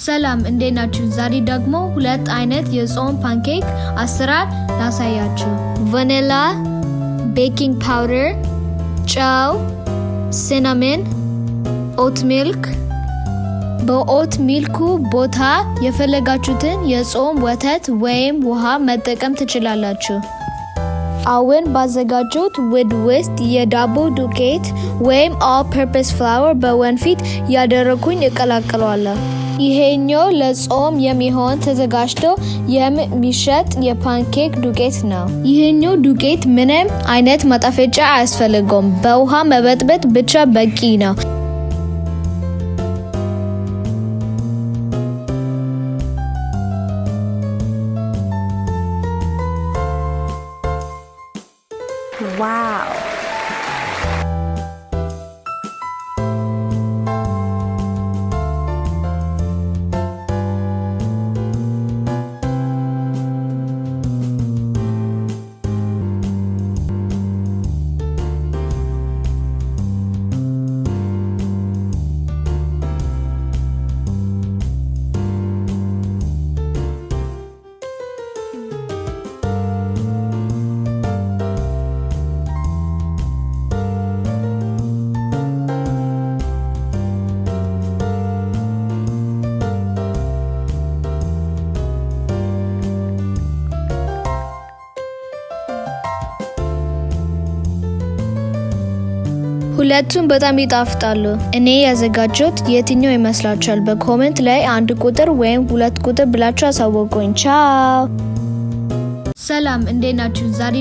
ሰላም እንዴት ናችሁ? ዛሬ ደግሞ ሁለት አይነት የጾም ፓንኬክ አሰራር ላሳያችሁ። ቫኒላ፣ ቤኪንግ ፓውደር፣ ጨው፣ ሲናመን፣ ኦት ሚልክ። በኦት ሚልኩ ቦታ የፈለጋችሁትን የጾም ወተት ወይም ውሃ መጠቀም ትችላላችሁ። አሁን ባዘጋጁት ውድ ውስጥ የዳቦ ዱቄት ወይም all purpose flour በወንፊት ያደረኩኝ እቀላቅለዋለሁ። ይሄኛው ለጾም የሚሆን ተዘጋጅቶ የሚሸጥ የፓንኬክ ዱቄት ነው። ይሄኛው ዱቄት ምንም አይነት ማጣፈጫ አያስፈልገውም። በውሃ መበጥበጥ ብቻ በቂ ነው። Wow! ሁለቱም በጣም ይጣፍጣሉ። እኔ ያዘጋጀሁት የትኛው ይመስላችኋል? በኮሜንት ላይ 1 ቁጥር ወይም 2 ቁጥር ብላችሁ አሳውቁኝ። ቻው። ሰላም እንዴት ናችሁ? ዛሬ